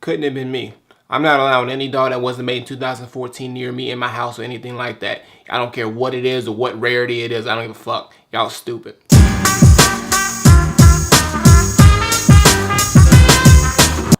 couldn't have been me. I'm not allowing any doll that wasn't made in 2014 near me in my house or anything like that. I don't care what it is or what rarity it is. I don't give a fuck. Y'all stupid.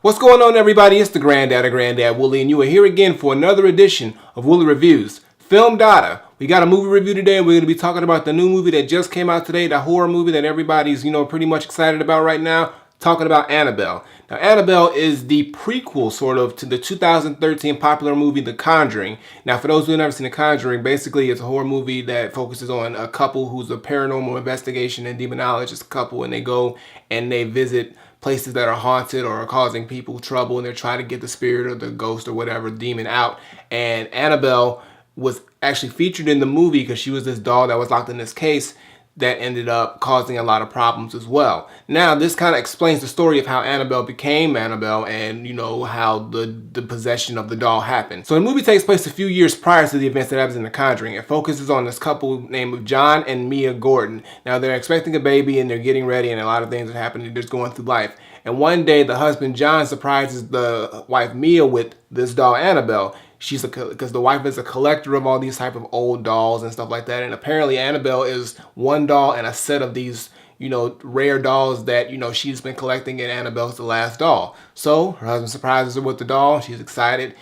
What's going on, everybody? It's the Granddad of Granddad Woolly, and you are here again for another edition of Woolly Reviews Film Data. We got a movie review today, and we're going to be talking about the new movie that just came out today, the horror movie that everybody's, pretty much excited about right now, talking about Annabelle. Now, Annabelle is the prequel, sort of, to the 2013 popular movie, The Conjuring. Now, for those who have never seen The Conjuring, basically it's a horror movie that focuses on a couple who's a paranormal investigation and demonologist couple, and they go and they visit places that are haunted or are causing people trouble, and they're trying to get the spirit or the ghost or whatever demon out. And Annabelle was actually featured in the movie because she was this doll that was locked in this case that ended up causing a lot of problems as well. Now, this kind of explains the story of how Annabelle became Annabelle and, how the possession of the doll happened. So the movie takes place a few years prior to the events that happens in The Conjuring. It focuses on this couple named John and Mia Gordon. Now, they're expecting a baby and they're getting ready, and a lot of things are happening. They're just going through life. And one day, the husband, John, surprises the wife, Mia, with this doll, Annabelle. Because the wife is a collector of all these type of old dolls and stuff like that. And apparently Annabelle is one doll and a set of these, rare dolls that, she's been collecting, and Annabelle's the last doll. So her husband surprises her with the doll. She's excited.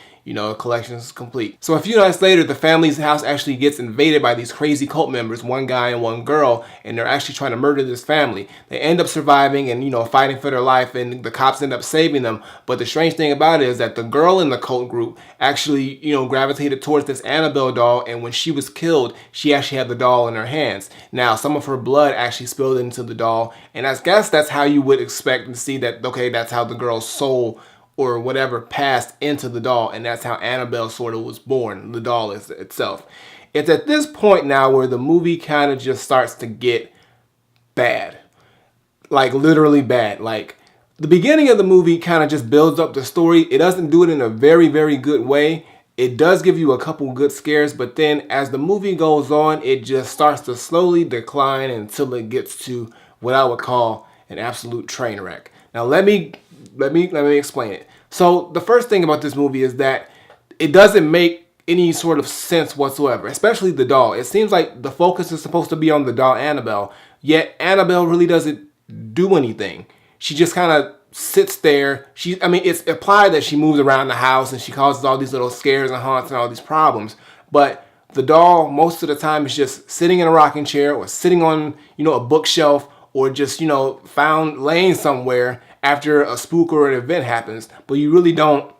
Collection is complete. So a few nights later, the family's house actually gets invaded by these crazy cult members, one guy and one girl, and they're actually trying to murder this family. They end up surviving and, fighting for their life, and the cops end up saving them. But the strange thing about it is that the girl in the cult group actually, gravitated towards this Annabelle doll, and when she was killed, she actually had the doll in her hands. Now, some of her blood actually spilled into the doll, and I guess that's how you would expect to see that, okay, that's how the girl's soul or whatever passed into the doll, and that's how Annabelle sort of was born, the doll itself. It's at this point now where the movie kind of just starts to get bad. Like, literally bad. Like, the beginning of the movie kind of just builds up the story. It doesn't do it in a very, very good way. It does give you a couple good scares, but then as the movie goes on, it just starts to slowly decline until it gets to what I would call an absolute train wreck. Now, let me explain it. So the first thing about this movie is that it doesn't make any sort of sense whatsoever, especially the doll. It seems like the focus is supposed to be on the doll Annabelle, yet Annabelle really doesn't do anything. She just kind of sits there. It's implied that she moves around the house and she causes all these little scares and haunts and all these problems, but the doll most of the time is just sitting in a rocking chair or sitting on, a bookshelf, or just, found laying somewhere after a spook or an event happens. But you really don't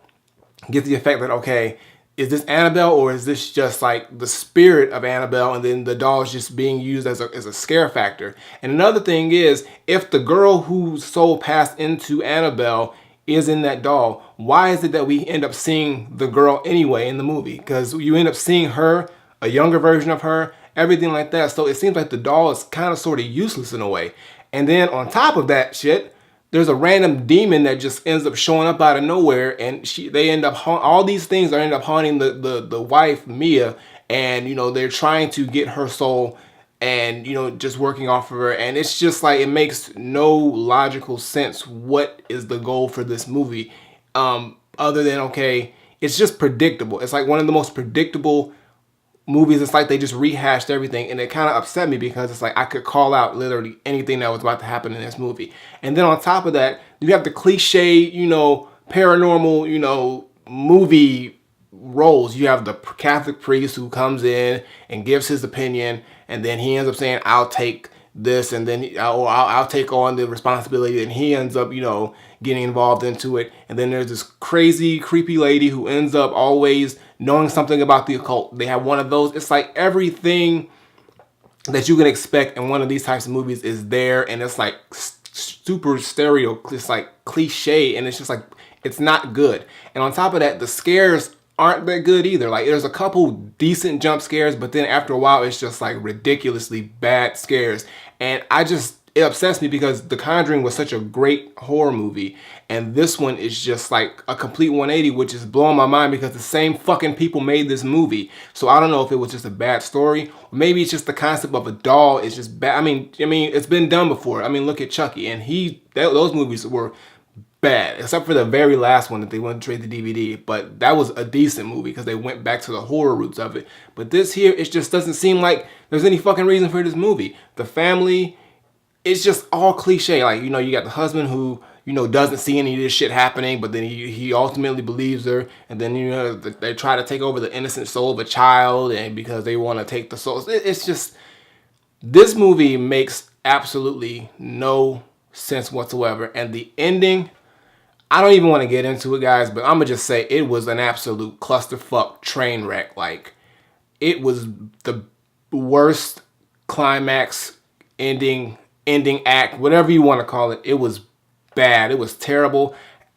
get the effect that, okay, is this Annabelle, or is this just like the spirit of Annabelle, and then the doll is just being used as a scare factor? And another thing is, if the girl whose soul passed into Annabelle is in that doll, why is it that we end up seeing the girl anyway in the movie? Because you end up seeing her, a younger version of her, everything like that. So it seems like the doll is kind of sort of useless in a way. And then on top of that shit, there's a random demon that just ends up showing up out of nowhere, and they end up all these things end up haunting the wife, Mia, and they're trying to get her soul and just working off of her, and it's just like, it makes no logical sense. What is the goal for this movie, other than, okay, it's just predictable. It's like one of the most predictable movies. It's like they just rehashed everything, and it kind of upset me because it's like I could call out literally anything that was about to happen in this movie. And then on top of that, you have the cliche, paranormal, movie roles. You have the Catholic priest who comes in and gives his opinion, and then he ends up saying, I'll take this, and then I'll take on the responsibility, and he ends up, getting involved into it. And then there's this crazy, creepy lady who ends up always knowing something about the occult. They have one of those. It's like everything that you can expect in one of these types of movies is there, and it's like super stereo. It's like cliche, and it's just like, it's not good. And on top of that, the scares aren't that good either. Like, there's a couple decent jump scares, but then after a while, it's just like ridiculously bad scares. And it upsets me because The Conjuring was such a great horror movie, and this one is just like a complete 180, which is blowing my mind because the same fucking people made this movie. So I don't know if it was just a bad story, or maybe it's just the concept of a doll is just bad. I mean, it's been done before. Look at Chucky, and those movies were bad, except for the very last one that they went to trade the DVD. But that was a decent movie because they went back to the horror roots of it. But this here, it just doesn't seem like there's any fucking reason for this movie. The family, it's just all cliche. Like, you know, you got the husband who, you know, doesn't see any of this shit happening, but then he ultimately believes her, and then, you know, they try to take over the innocent soul of a child, and because they want to take the souls. It's just, this movie makes absolutely no sense whatsoever. And the ending, I don't even want to get into it, guys, but I'm gonna just say it was an absolute clusterfuck train wreck. Like, it was the worst climax, ending act, whatever you want to call it. It was bad. It was terrible.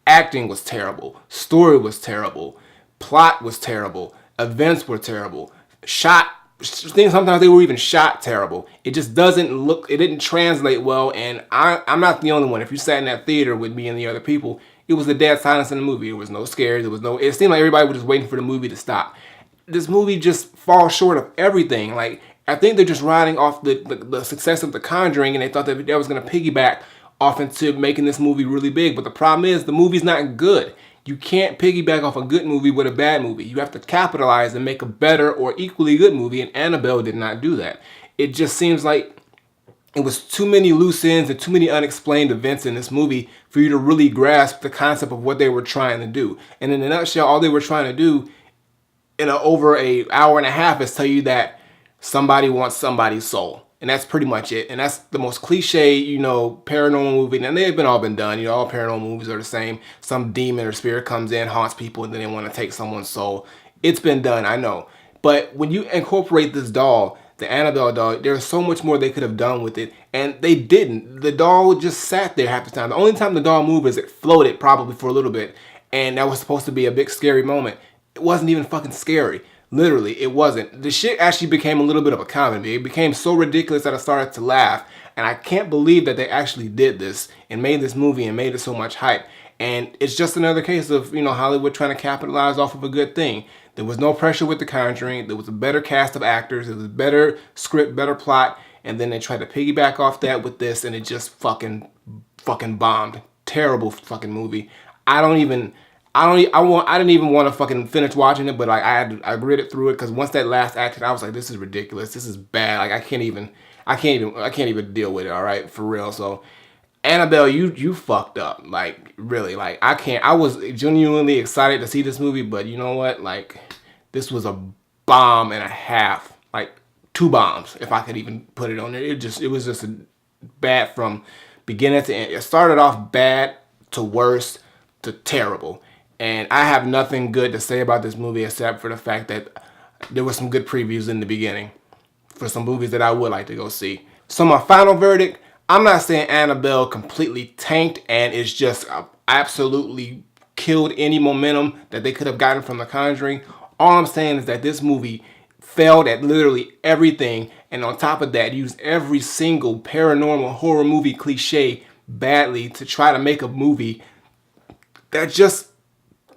Acting was terrible. Story was terrible. Plot was terrible. Events were terrible. Sometimes they were even shot terrible. It just doesn't look, it didn't translate well, and I'm not the only one. If you sat in that theater with me and the other people, it was a dead silence in the movie. There was no scares. It seemed like everybody was just waiting for the movie to stop. This movie just falls short of everything. Like, I think they're just riding off the success of The Conjuring, and they thought that was going to piggyback off into making this movie really big. But the problem is, the movie's not good. You can't piggyback off a good movie with a bad movie. You have to capitalize and make a better or equally good movie, and Annabelle did not do that. It just seems like it was too many loose ends and too many unexplained events in this movie for you to really grasp the concept of what they were trying to do. And in a nutshell, all they were trying to do in over an hour and a half is tell you that somebody wants somebody's soul. And that's pretty much it. And that's the most cliche, you know, paranormal movie. And they've all been done. You know, all paranormal movies are the same. Some demon or spirit comes in, haunts people, and then they want to take someone's soul. It's been done, I know. But when you incorporate this doll, the Annabelle doll, there's so much more they could have done with it. And they didn't. The doll just sat there half the time. The only time the doll moved is it floated probably for a little bit. And that was supposed to be a big scary moment. It wasn't even fucking scary. Literally, it wasn't. The shit actually became a little bit of a comedy. It became so ridiculous that I started to laugh. And I can't believe that they actually did this and made this movie and made it so much hype. And it's just another case of, you know, Hollywood trying to capitalize off of a good thing. There was no pressure with The Conjuring. There was a better cast of actors. There was a better script, better plot. And then they tried to piggyback off that with this, and it just fucking bombed. Terrible fucking movie. I didn't even want to fucking finish watching it, but like I read it through it because once that last act, I was like, this is ridiculous. This is bad. Like I can't even deal with it. All right, for real. So Annabelle, you fucked up. Like really, like I was genuinely excited to see this movie, but you know what? Like this was a bomb and a half. Like 2 bombs, if I could even put it on there. It was just bad from beginning to end. It started off bad to worse to terrible. And I have nothing good to say about this movie except for the fact that there were some good previews in the beginning for some movies that I would like to go see. So my final verdict, I'm not saying Annabelle completely tanked and it's just absolutely killed any momentum that they could have gotten from The Conjuring. All I'm saying is that this movie failed at literally everything, and on top of that, used every single paranormal horror movie cliche badly to try to make a movie that just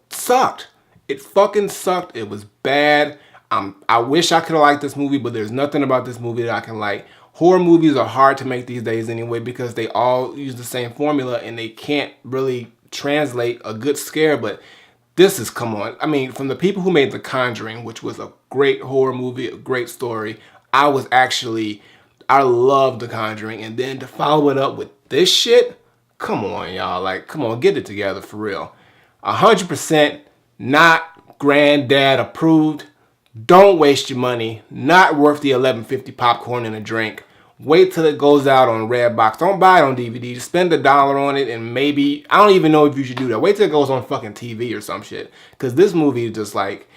sucked. It fucking sucked. It was bad. I wish I could have liked this movie, but there's nothing about this movie that I can like. Horror movies are hard to make these days anyway because they all use the same formula and they can't really translate a good scare, but this is, come on. I mean, from the people who made The Conjuring, which was a great horror movie, a great story, I loved The Conjuring, and then to follow it up with this shit, come on, y'all. Like, come on, get it together for real. 100% not Granddad approved. Don't waste your money. Not worth the $11.50 popcorn and a drink. Wait till it goes out on Redbox. Don't buy it on DVD. Just spend $1 on it and maybe, I don't even know if you should do that. Wait till it goes on fucking TV or some shit. Because this movie is just like,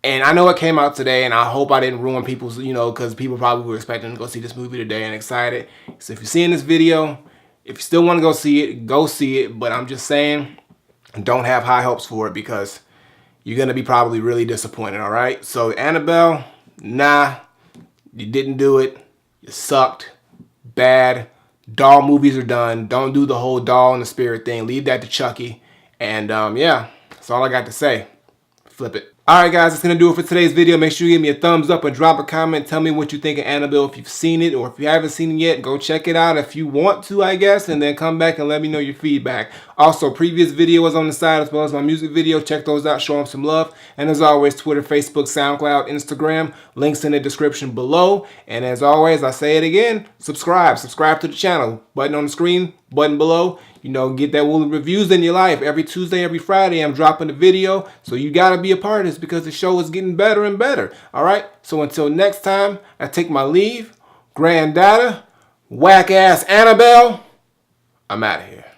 and I know it came out today and I hope I didn't ruin people's, you know, because people probably were expecting to go see this movie today and excited. So if you're seeing this video, if you still want to go see it. But I'm just saying, don't have high hopes for it because you're going to be probably really disappointed, all right? So Annabelle, nah, you didn't do it. You sucked. Bad. Doll movies are done. Don't do the whole doll and the spirit thing. Leave that to Chucky. And yeah, that's all I got to say. flip it. Alright guys, that's going to do it for today's video. Make sure you give me a thumbs up and drop a comment. Tell me what you think of Annabelle. If you've seen it or if you haven't seen it yet, go check it out if you want to, I guess, and then come back and let me know your feedback. Also, previous videos on the side as well as my music video. Check those out, show them some love. And as always, Twitter, Facebook, SoundCloud, Instagram, links in the description below. And as always, I say it again, subscribe. Subscribe to the channel. Button on the screen, button below. You know, get that Woolly Reviews in your life. Every Tuesday, every Friday, I'm dropping a video. So you got to be a part of this because the show is getting better and better. All right? So until next time, I take my leave. Granddad, whack-ass Annabelle, I'm out of here.